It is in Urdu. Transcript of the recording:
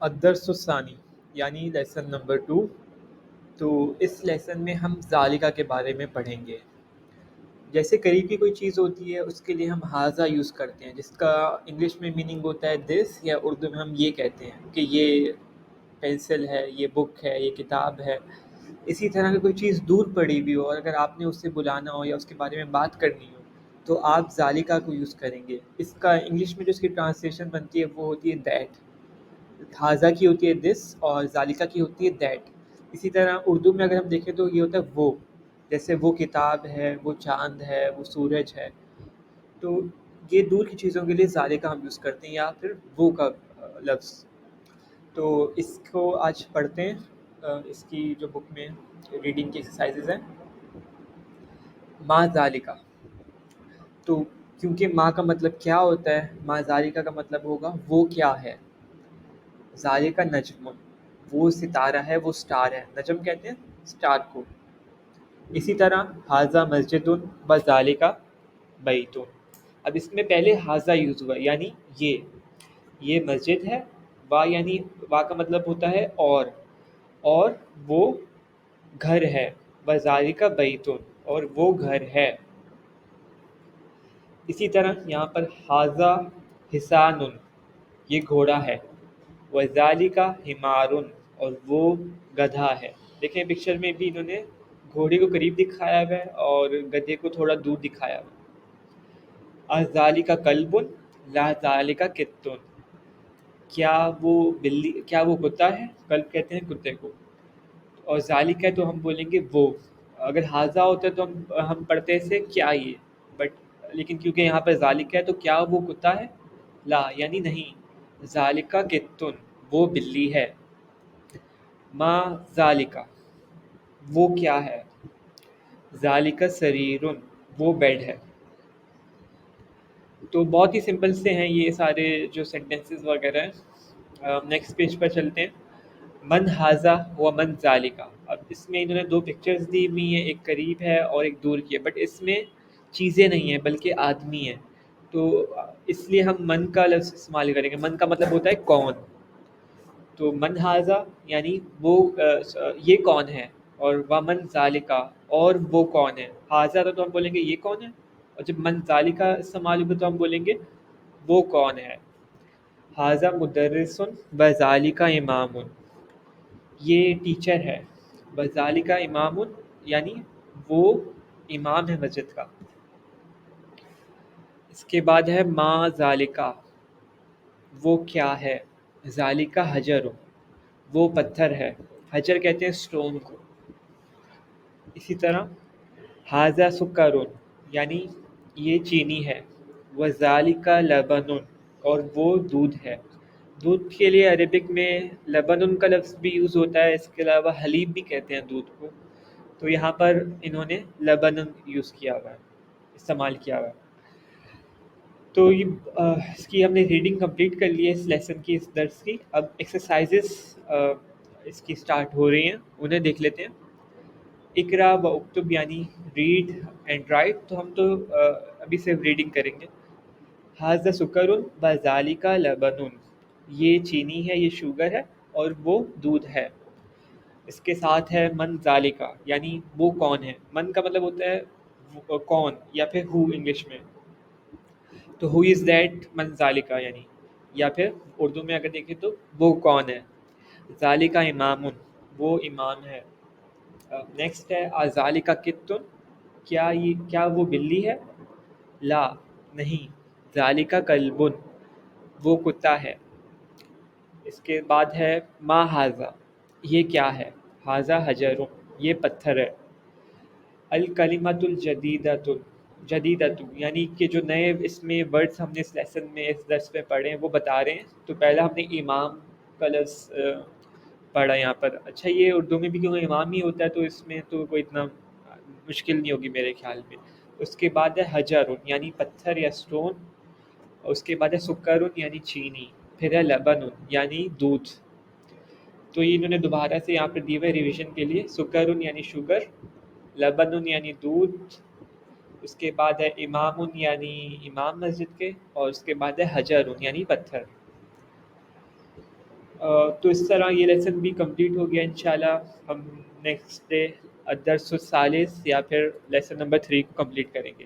الدرس الثانی یعنی لیسن نمبر 2۔ تو اس لیسن میں ہم ذالکہ کے بارے میں پڑھیں گے۔ جیسے قریب کی کوئی چیز ہوتی ہے اس کے لیے ہم ھذا یوز کرتے ہیں، جس کا انگلش میں میننگ ہوتا ہے دس، یا اردو میں ہم یہ کہتے ہیں کہ یہ پینسل ہے، یہ بک ہے، یہ کتاب ہے۔ اسی طرح کی کوئی چیز دور پڑی ہوئی ہو اور اگر آپ نے اس سے بلانا ہو یا اس کے بارے میں بات کرنی ہو تو آپ ذالکہ کو یوز کریں گے۔ اس کا انگلش میں جو اس کی ٹرانسلیشن بنتی ہے وہ ہوتی ہے دیٹ۔ ھذا کی ہوتی ہے دس اور ذالکہ کی ہوتی ہے دیٹ۔ اسی طرح اردو میں اگر ہم دیکھیں تو یہ ہوتا ہے وہ، جیسے وہ کتاب ہے، وہ چاند ہے، وہ سورج ہے۔ تو یہ دور کی چیزوں کے لیے ذالکہ ہم یوز کرتے ہیں، یا پھر وہ کا لفظ۔ تو اس کو آج پڑھتے ہیں۔ اس کی جو بک میں ریڈنگ کی ایکسرسائزز ہیں۔ ما ذالکہ، تو کیونکہ ماں کا مطلب کیا ہوتا ہے، ما ذالکہ کا مطلب ہوگا وہ کیا ہے۔ ذالکہ نجم، وہ ستارہ ہے، وہ سٹار ہے۔ نجم کہتے ہیں سٹار کو۔ اسی طرح ھذا مسجد و ذالکہ بیت۔ اب اس میں پہلے ھذا یوز ہوا یعنی یہ مسجد ہے، وا یعنی وا کا مطلب ہوتا ہے اور وہ گھر ہے، و ذالکہ بیت، اور وہ گھر ہے۔ اسی طرح یہاں پر ھذا حصان، یہ گھوڑا ہے، وذالکہ حمار، اور وہ گدھا ہے۔ دیکھیں پکچر میں بھی انہوں نے گھوڑے کو قریب دکھایا ہوا ہے اور گدھے کو تھوڑا دور دکھایا ہوا ہے۔ اذالکہ کلب لا ذالکہ کت، کیا وہ کتا ہے؟ کلب کہتے ہیں کتے کو، اور ذالکہ تو ہم بولیں گے وہ۔ اگر ھذا ہوتا ہے تو ہم پڑھتے سے کیا یہ، لیکن کیونکہ یہاں پر ذالکہ ہے تو کیا وہ کتا ہے؟ لا یعنی نہیں، ذالکہ کتن، وہ بلی ہے۔ ما ذالکہ، وہ کیا ہے؟ ذالکہ سریر، وہ بیڈ ہے۔ تو بہت ہی سمپل سے ہیں یہ سارے جو سینٹنسز وغیرہ ہیں۔ نیکسٹ پیج پر چلتے ہیں۔ من ھذا و من ذالکہ، اب اس میں انہوں نے دو پکچرز دی ہوئی ہیں، ایک قریب ہے اور ایک دور کی ہے، بٹ اس میں چیزیں نہیں ہیں بلکہ آدمی ہیں۔ تو اس لیے ہم من کا لفظ استعمال کریں گے۔ من کا مطلب ہوتا ہے کون۔ تو من ھذا یعنی وہ یہ کون ہے، اور ومن ذالکہ، اور وہ کون ہے۔ ھذا تو ہم بولیں گے یہ کون ہے، اور جب من ذالکہ استعمال ہوگا تو ہم بولیں گے وہ کون ہے۔ ھذا مدرس وذالکہ امام، یہ ٹیچر ہے، وذالکہ امام یعنی وہ امام ہے مسجد کا۔ اس کے بعد ہے ما ذالکہ، وہ کیا ہے۔ ذالکہ حجر، وہ پتھر ہے۔ حجر کہتے ہیں سٹون کو۔ اسی طرح ھذا سکر، یعنی یہ چینی ہے، وذالکہ لبن، اور وہ دودھ ہے۔ دودھ کے لیے عربک میں لبن کا لفظ بھی یوز ہوتا ہے، اس کے علاوہ حلیب بھی کہتے ہیں دودھ کو۔ تو یہاں پر انہوں نے لبن یوز کیا ہوا ہے، استعمال کیا ہوا ہے۔ تو اس کی ہم نے ریڈنگ کمپلیٹ کر لی ہے اس لیسن کی، اس درس کی۔ اب ایکسرسائزز اس کی سٹارٹ ہو رہی ہیں، انہیں دیکھ لیتے ہیں۔ اقرا و اکتب یعنی ریڈ اینڈ رائٹ، تو ہم تو ابھی صرف ریڈنگ کریں گے۔ ھذا سکر و ذالکہ لبن، یہ چینی ہے، یہ شوگر ہے، اور وہ دودھ ہے۔ اس کے ساتھ ہے من ذالکہ یعنی وہ کون ہے۔ من کا مطلب ہوتا ہے کون، یا پھر ہو انگلش میں۔ تو ہو از دیٹ من ذالکہ یعنی، یا پھر اردو میں اگر دیکھیں تو وہ کون ہے۔ ذالکہ امام، وہ امام ہے۔ نیکسٹ ہے اذالکہ کتن، کیا وہ بلی ہے؟ لا نہیں، ذالکہ کلب، وہ کتا ہے۔ اس کے بعد ہے ما ھذا، یہ کیا ہے۔ ھذا حجر، یہ پتھر ہے۔ الکلمۃ الجدیدۃ یعنی کہ جو نئے اس میں ورڈز ہم نے اس لیسن میں اس درس میں پڑھے ہیں وہ بتا رہے ہیں۔ تو پہلا ہم نے امام کا لفظ پڑھا یہاں پر۔ اچھا یہ اردو میں بھی کیونکہ امام ہی ہوتا ہے تو اس میں تو کوئی اتنا مشکل نہیں ہوگی میرے خیال میں۔ اس کے بعد ہے حجر یعنی پتھر یا سٹون، اس کے بعد ہے سکر یعنی چینی، پھر ہے لبن یعنی دودھ۔ تو یہ انہوں نے دوبارہ سے یہاں پر دی ہوئے ریویژن کے لیے۔ سکر یعنی شوگر، لبن یعنی دودھ، اس کے بعد ہے امام یعنی امام مسجد کے، اور اس کے بعد ہے حجر یعنی پتھر۔ تو اس طرح یہ لیسن بھی کمپلیٹ ہو گیا انشاءاللہ. ہم نیکسٹ ڈے الدرس الثالث یا پھر لیسن نمبر 3 کو کمپلیٹ کریں گے.